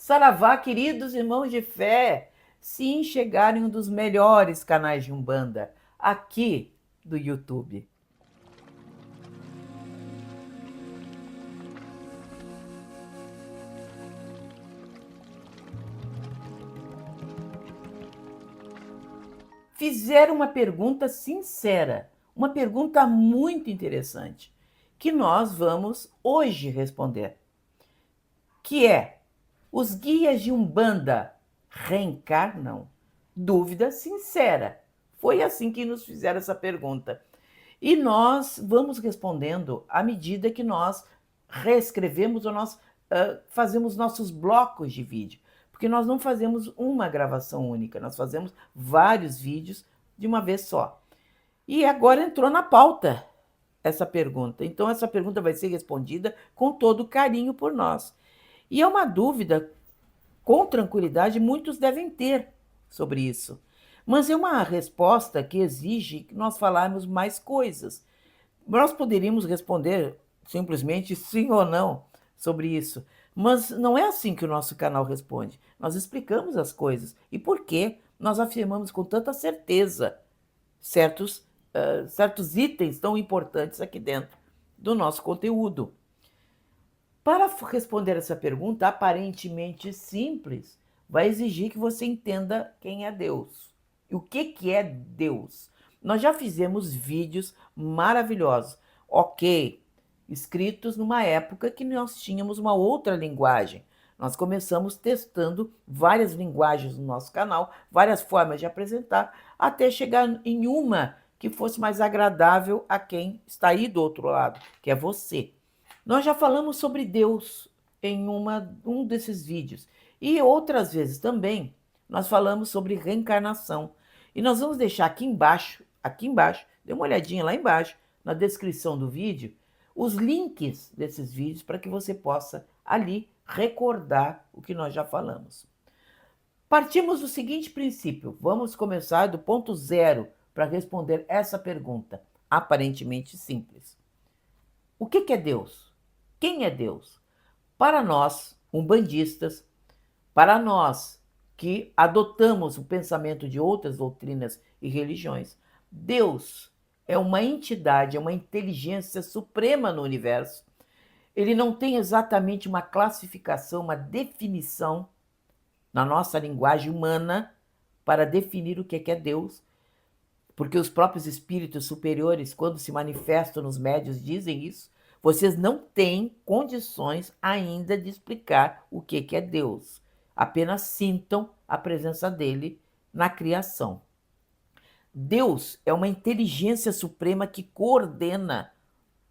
Saravá, queridos irmãos de fé! Sim, chegaram em um dos melhores canais de Umbanda, aqui do YouTube. Fizeram uma pergunta sincera, uma pergunta muito interessante, que nós vamos hoje responder, que é: os guias de Umbanda reencarnam? Dúvida sincera. Foi assim que nos fizeram essa pergunta. E nós vamos respondendo à medida que nós reescrevemos ou nós fazemos nossos blocos de vídeo. Porque nós não fazemos uma gravação única, nós fazemos vários vídeos de uma vez só. E agora entrou na pauta essa pergunta. Então, essa pergunta vai ser respondida com todo carinho por nós. E é uma dúvida, com tranquilidade, muitos devem ter sobre isso. Mas é uma resposta que exige que nós falarmos mais coisas. Nós poderíamos responder simplesmente sim ou não sobre isso, mas não é assim que o nosso canal responde. Nós explicamos as coisas e por que nós afirmamos com tanta certeza certos itens tão importantes aqui dentro do nosso conteúdo. Para responder essa pergunta aparentemente simples, vai exigir que você entenda quem é Deus. E o que é Deus? Nós já fizemos vídeos maravilhosos, ok, escritos numa época que nós tínhamos uma outra linguagem. Nós começamos testando várias linguagens no nosso canal, várias formas de apresentar, até chegar em uma que fosse mais agradável a quem está aí do outro lado, que é você. Nós já falamos sobre Deus em um desses vídeos. E outras vezes também nós falamos sobre reencarnação. E nós vamos deixar aqui embaixo, dê uma olhadinha lá embaixo, na descrição do vídeo, os links desses vídeos para que você possa ali recordar o que nós já falamos. Partimos do seguinte princípio, vamos começar do ponto zero para responder essa pergunta, aparentemente simples. O que é Deus? Quem é Deus? Para nós, umbandistas, para nós que adotamos o pensamento de outras doutrinas e religiões, Deus é uma entidade, é uma inteligência suprema no universo. Ele não tem exatamente uma classificação, uma definição na nossa linguagem humana para definir o que é Deus, porque os próprios espíritos superiores, quando se manifestam nos médios, dizem isso. Vocês não têm condições ainda de explicar o que é Deus. Apenas sintam a presença dele na criação. Deus é uma inteligência suprema que coordena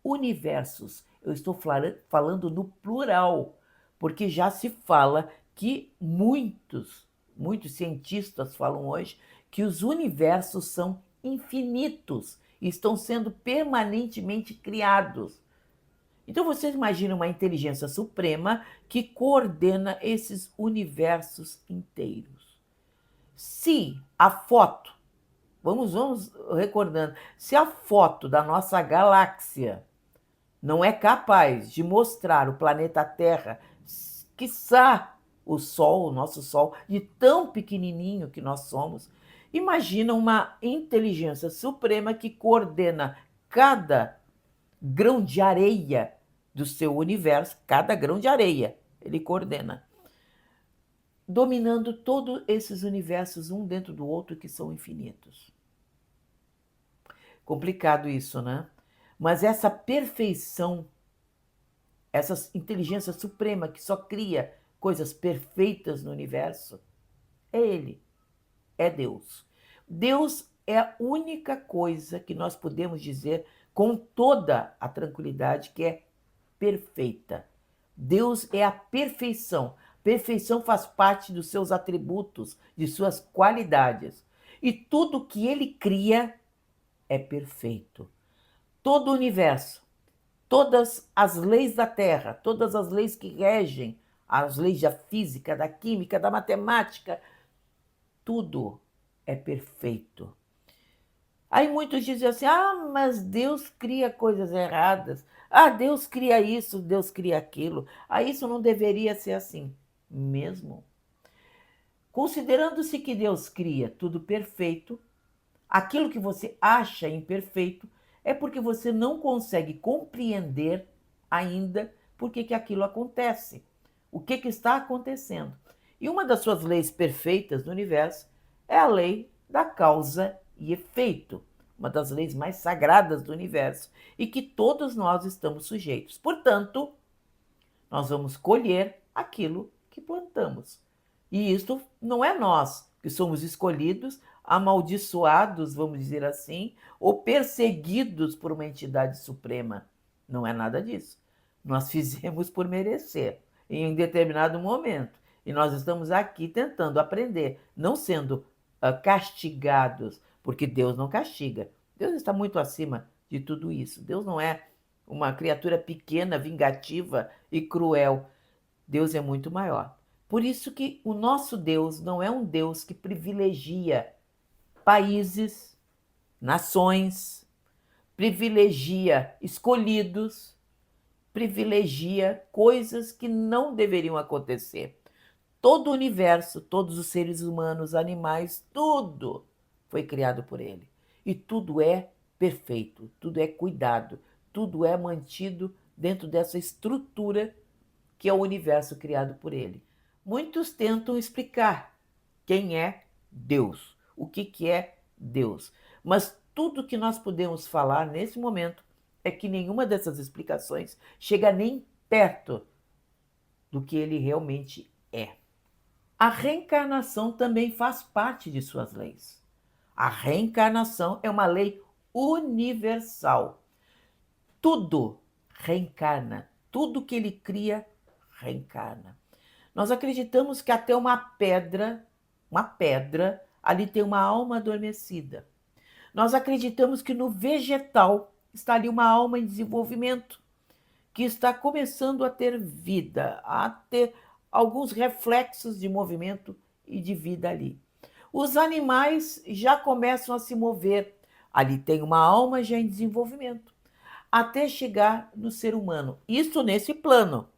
universos. Eu estou falando no plural, porque já se fala que muitos cientistas falam hoje que os universos são infinitos e estão sendo permanentemente criados. Então vocês imaginam uma inteligência suprema que coordena esses universos inteiros. Se a foto, vamos recordando, se a foto da nossa galáxia não é capaz de mostrar o planeta Terra, quiçá o Sol, o nosso Sol, de tão pequenininho que nós somos, imagina uma inteligência suprema que coordena cada grão de areia do seu universo, cada grão de areia, ele coordena, dominando todos esses universos um dentro do outro que são infinitos. Complicado isso, né? Mas essa perfeição, essa inteligência suprema que só cria coisas perfeitas no universo, é Ele, é Deus. Deus é a única coisa que nós podemos dizer com toda a tranquilidade que é perfeita. Deus é a perfeição. Perfeição faz parte dos seus atributos, de suas qualidades. E tudo que ele cria é perfeito. Todo o universo, todas as leis da Terra, todas as leis que regem, as leis da física, da química, da matemática, tudo é perfeito. Aí muitos dizem assim, mas Deus cria coisas erradas. Deus cria isso, Deus cria aquilo. Isso não deveria ser assim. mesmo. Considerando-se que Deus cria tudo perfeito, aquilo que você acha imperfeito é porque você não consegue compreender ainda por que aquilo acontece, o que está acontecendo. E uma das suas leis perfeitas do universo é a lei da causa e efeito, uma das leis mais sagradas do universo e que todos nós estamos sujeitos. Portanto, nós vamos colher aquilo que plantamos. E isto não é nós que somos escolhidos, amaldiçoados, vamos dizer assim, ou perseguidos por uma entidade suprema. Não é nada disso. Nós fizemos por merecer em determinado momento. E nós estamos aqui tentando aprender, não sendo castigados, porque Deus não castiga. Deus está muito acima de tudo isso. Deus não é uma criatura pequena, vingativa e cruel. Deus é muito maior. Por isso que o nosso Deus não é um Deus que privilegia países, nações, privilegia escolhidos, privilegia coisas que não deveriam acontecer. Todo o universo, todos os seres humanos, animais, tudo foi criado por ele. E tudo é perfeito, tudo é cuidado, tudo é mantido dentro dessa estrutura que é o universo criado por ele. Muitos tentam explicar quem é Deus, o que é Deus. Mas tudo que nós podemos falar nesse momento é que nenhuma dessas explicações chega nem perto do que ele realmente é. A reencarnação também faz parte de suas leis. A reencarnação é uma lei universal. Tudo reencarna, tudo que ele cria reencarna. Nós acreditamos que até uma pedra, ali tem uma alma adormecida. Nós acreditamos que no vegetal está ali uma alma em desenvolvimento, que está começando a ter vida, a ter alguns reflexos de movimento e de vida ali. Os animais já começam a se mover, ali tem uma alma já em desenvolvimento, até chegar no ser humano. Isso nesse plano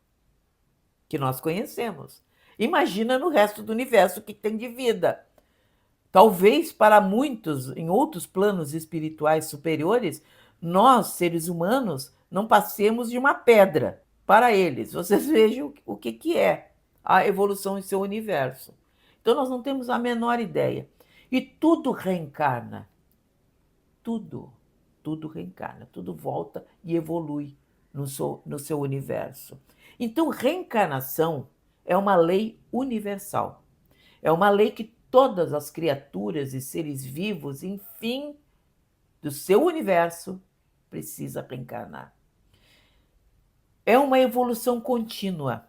que nós conhecemos. Imagina no resto do universo o que tem de vida. Talvez para muitos, em outros planos espirituais superiores, nós, seres humanos, não passemos de uma pedra para eles. Vocês vejam o que é a evolução em seu universo. Então, nós não temos a menor ideia. E tudo reencarna. Tudo reencarna, tudo volta e evolui no seu universo. Então, reencarnação é uma lei universal. É uma lei que todas as criaturas e seres vivos, enfim, do seu universo, precisa reencarnar. É uma evolução contínua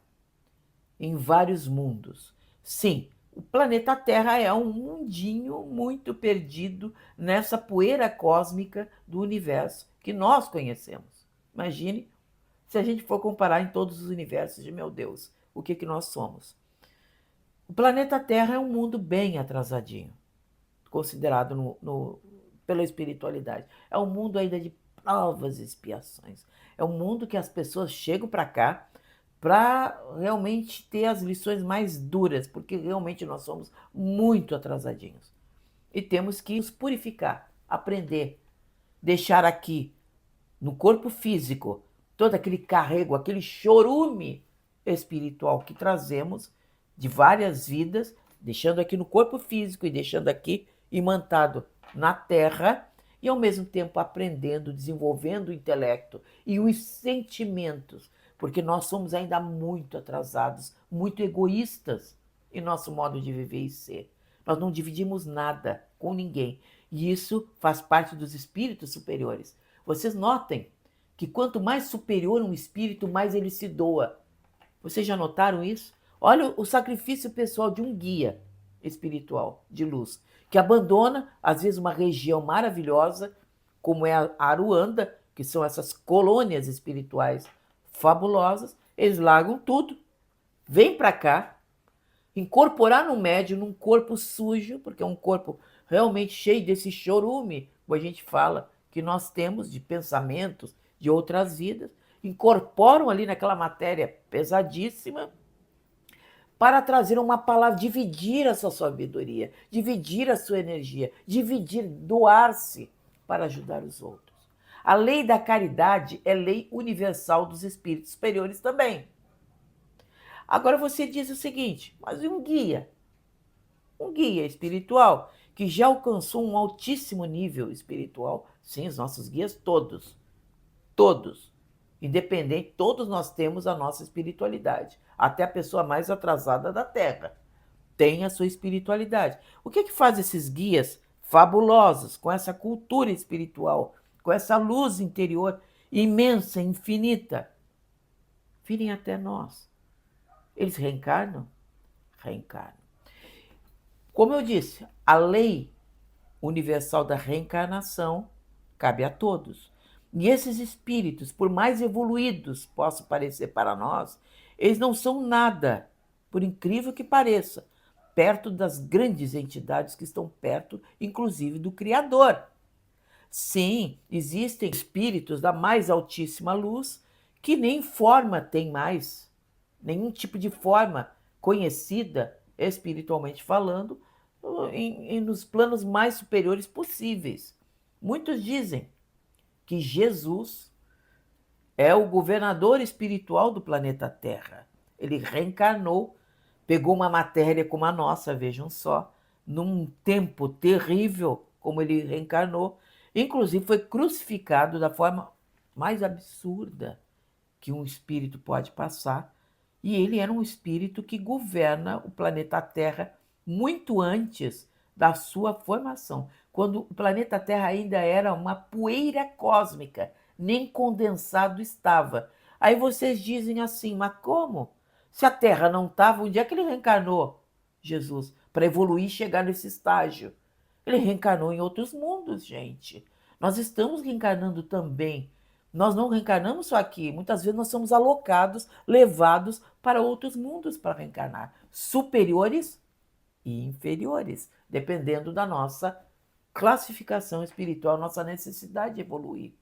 em vários mundos. Sim, o planeta Terra é um mundinho muito perdido nessa poeira cósmica do universo que nós conhecemos. Imagine se a gente for comparar em todos os universos de, meu Deus, o que nós somos. O planeta Terra é um mundo bem atrasadinho, considerado pela espiritualidade. É um mundo ainda de provas e expiações. É um mundo que as pessoas chegam para cá para realmente ter as lições mais duras, porque realmente nós somos muito atrasadinhos. E temos que nos purificar, aprender, deixar aqui, no corpo físico, todo aquele carrego, aquele chorume espiritual que trazemos de várias vidas, deixando aqui no corpo físico e deixando aqui imantado na terra, e ao mesmo tempo aprendendo, desenvolvendo o intelecto e os sentimentos, porque nós somos ainda muito atrasados, muito egoístas em nosso modo de viver e ser. Nós não dividimos nada com ninguém, e isso faz parte dos espíritos superiores. Vocês notem que quanto mais superior um espírito, mais ele se doa. Vocês já notaram isso? Olha o sacrifício pessoal de um guia espiritual de luz, que abandona, às vezes, uma região maravilhosa, como é a Aruanda, que são essas colônias espirituais fabulosas. Eles largam tudo, vêm para cá, incorporar no médium, num corpo sujo, porque é um corpo realmente cheio desse chorume, como a gente fala, que nós temos de pensamentos de outras vidas, incorporam ali naquela matéria pesadíssima para trazer uma palavra, dividir a sua sabedoria, dividir a sua energia, dividir, doar-se para ajudar os outros. A lei da caridade é lei universal dos espíritos superiores também. Agora você diz o seguinte, mas e um guia? Um guia espiritual que já alcançou um altíssimo nível espiritual. Sim, os nossos guias todos, independente, todos nós temos a nossa espiritualidade. Até a pessoa mais atrasada da Terra tem a sua espiritualidade. O que faz esses guias fabulosos, com essa cultura espiritual, com essa luz interior imensa, infinita, virem até nós? Eles reencarnam? Reencarnam. Como eu disse, a lei universal da reencarnação cabe a todos. E esses espíritos, por mais evoluídos possam parecer para nós, eles não são nada, por incrível que pareça, perto das grandes entidades que estão perto, inclusive, do Criador. Sim, existem espíritos da mais altíssima luz que nem forma tem mais, nenhum tipo de forma conhecida, espiritualmente falando, nos planos mais superiores possíveis. Muitos dizem que Jesus é o governador espiritual do planeta Terra. Ele reencarnou, pegou uma matéria como a nossa, vejam só, num tempo terrível como ele reencarnou, inclusive foi crucificado da forma mais absurda que um espírito pode passar, e ele era um espírito que governa o planeta Terra muito antes da sua formação, quando o planeta Terra ainda era uma poeira cósmica, nem condensado estava. Aí vocês dizem assim, mas como? Se a Terra não estava, onde é que ele reencarnou, Jesus, para evoluir e chegar nesse estágio? Ele reencarnou em outros mundos, gente. Nós estamos reencarnando também. Nós não reencarnamos só aqui. Muitas vezes nós somos alocados, levados para outros mundos para reencarnar. Superiores e inferiores, dependendo da nossa classificação espiritual, nossa necessidade de evoluir.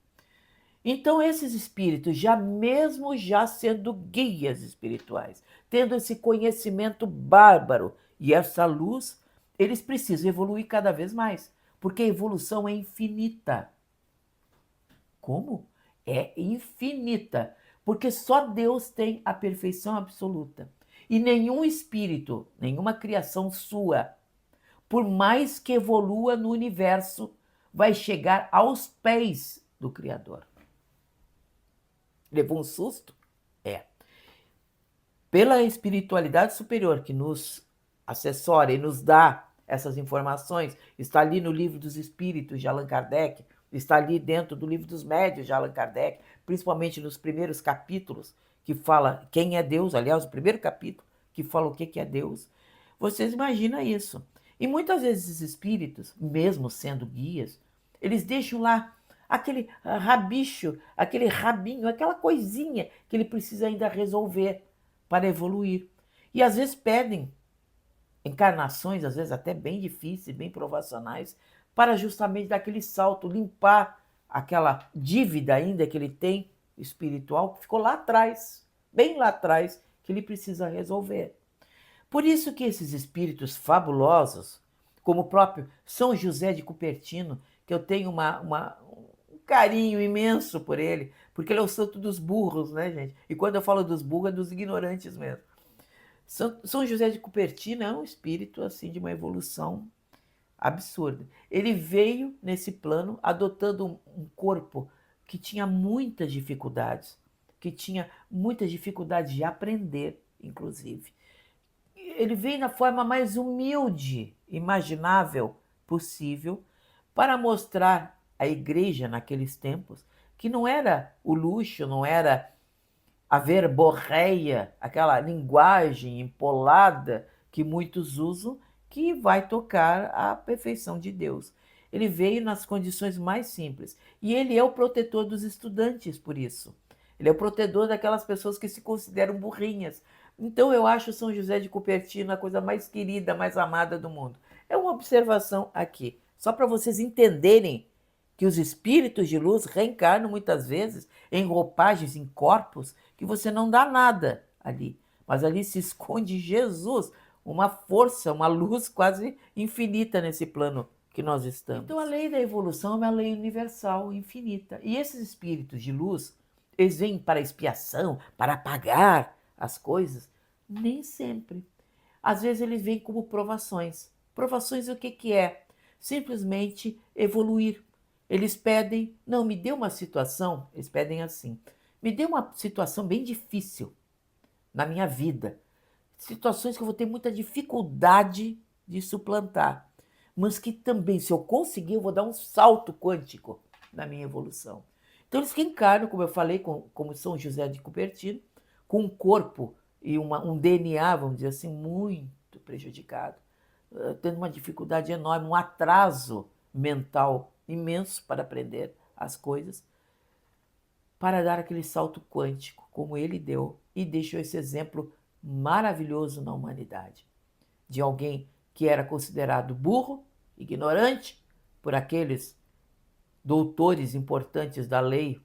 Então, esses espíritos, já sendo guias espirituais, tendo esse conhecimento bárbaro e essa luz, eles precisam evoluir cada vez mais, porque a evolução é infinita. Como? É infinita, porque só Deus tem a perfeição absoluta. E nenhum espírito, nenhuma criação sua, por mais que evolua no universo, vai chegar aos pés do Criador. Levou um susto? É. Pela espiritualidade superior que nos assessora e nos dá essas informações, está ali no Livro dos Espíritos de Allan Kardec, está ali dentro do Livro dos Médiuns de Allan Kardec, principalmente nos primeiros capítulos, que fala quem é Deus, aliás, o primeiro capítulo que fala o que é Deus. Vocês imaginam isso. E muitas vezes esses espíritos, mesmo sendo guias, eles deixam lá aquele rabicho, aquele rabinho, aquela coisinha que ele precisa ainda resolver para evoluir. E às vezes pedem encarnações, às vezes até bem difíceis, bem provacionais, para justamente dar aquele salto, limpar aquela dívida ainda que ele tem espiritual, que ficou lá atrás, bem lá atrás, que ele precisa resolver. Por isso que esses espíritos fabulosos, como o próprio São José de Cupertino, que eu tenho um carinho imenso por ele, porque ele é o santo dos burros, né, gente? E quando eu falo dos burros, é dos ignorantes mesmo. São José de Cupertino é um espírito assim de uma evolução absurda. Ele veio nesse plano adotando um corpo que tinha muitas dificuldades, de aprender, inclusive. Ele veio na forma mais humilde imaginável possível para mostrar à igreja naqueles tempos que não era o luxo, não era a verborreia, aquela linguagem empolada que muitos usam, que vai tocar a perfeição de Deus. Ele veio nas condições mais simples. E ele é o protetor dos estudantes, por isso. Ele é o protetor daquelas pessoas que se consideram burrinhas. Então eu acho São José de Cupertino a coisa mais querida, mais amada do mundo. É uma observação aqui, só para vocês entenderem que os espíritos de luz reencarnam muitas vezes em roupagens, em corpos, que você não dá nada ali. mas ali se esconde Jesus, uma força, uma luz quase infinita nesse plano que nós estamos. Então a lei da evolução é uma lei universal, infinita. E esses espíritos de luz, eles vêm para expiação, para apagar as coisas? Nem sempre. Às vezes eles vêm como provações. Provações o que é? Simplesmente evoluir. Eles pedem, não, me dê uma situação, eles pedem assim, me dê uma situação bem difícil na minha vida. Situações que eu vou ter muita dificuldade de suplantar, mas que também, se eu conseguir, eu vou dar um salto quântico na minha evolução. Então eles reencarnam, como eu falei, como São José de Cupertino, com um corpo e um DNA, vamos dizer assim, muito prejudicado, tendo uma dificuldade enorme, um atraso mental imenso para aprender as coisas, para dar aquele salto quântico, como ele deu, e deixou esse exemplo maravilhoso na humanidade, de alguém que era considerado burro, ignorante, por aqueles doutores importantes da lei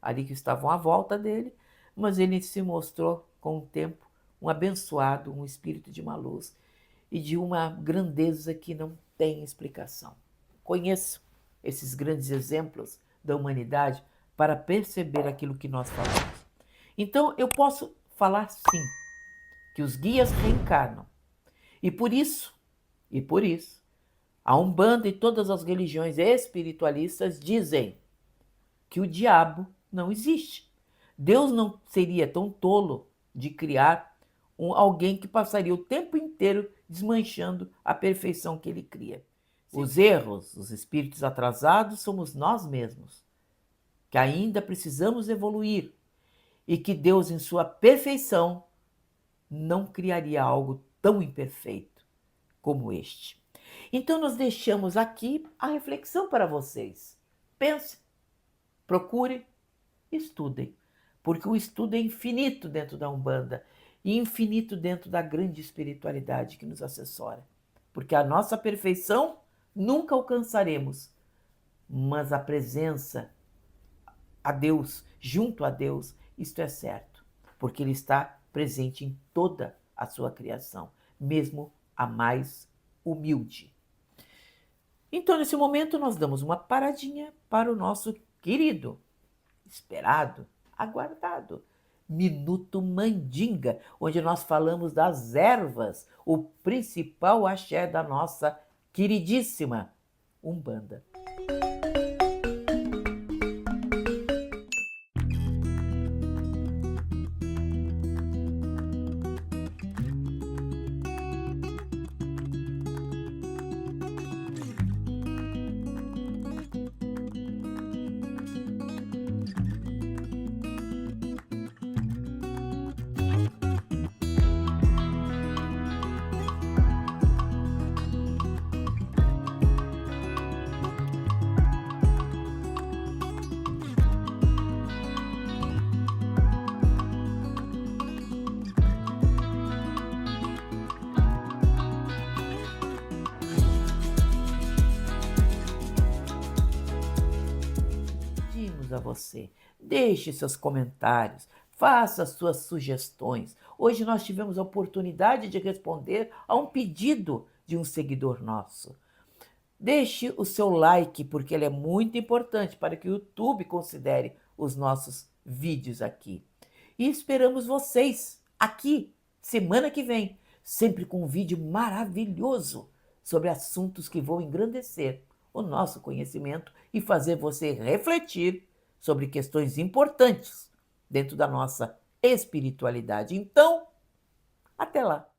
ali que estavam à volta dele, mas ele se mostrou, com o tempo, um abençoado, um espírito de uma luz e de uma grandeza que não tem explicação. Conheço esses grandes exemplos da humanidade para perceber aquilo que nós falamos. Então, eu posso falar sim, que os guias reencarnam. E por isso, a Umbanda e todas as religiões espiritualistas dizem que o diabo não existe. Deus não seria tão tolo de criar alguém que passaria o tempo inteiro desmanchando a perfeição que ele cria. Sim. Os erros, os espíritos atrasados, somos nós mesmos, que ainda precisamos evoluir e que Deus, em sua perfeição, não criaria algo tão imperfeito como este. Então, nós deixamos aqui a reflexão para vocês. Pensem, procurem, estudem, porque o estudo é infinito dentro da Umbanda e infinito dentro da grande espiritualidade que nos assessora. Porque a nossa perfeição nunca alcançaremos, mas a presença a Deus, junto a Deus, isto é certo, porque Ele está presente em toda a sua criação, mesmo a mais humilde. Então, nesse momento, nós damos uma paradinha para o nosso querido, esperado, aguardado Minuto Mandinga, onde nós falamos das ervas, o principal axé da nossa queridíssima Umbanda. A você. Deixe seus comentários, faça suas sugestões. Hoje nós tivemos a oportunidade de responder a um pedido de um seguidor nosso. Deixe o seu like, porque ele é muito importante para que o YouTube considere os nossos vídeos aqui. E esperamos vocês aqui, semana que vem, sempre com um vídeo maravilhoso sobre assuntos que vão engrandecer o nosso conhecimento e fazer você refletir sobre questões importantes dentro da nossa espiritualidade. Então, até lá!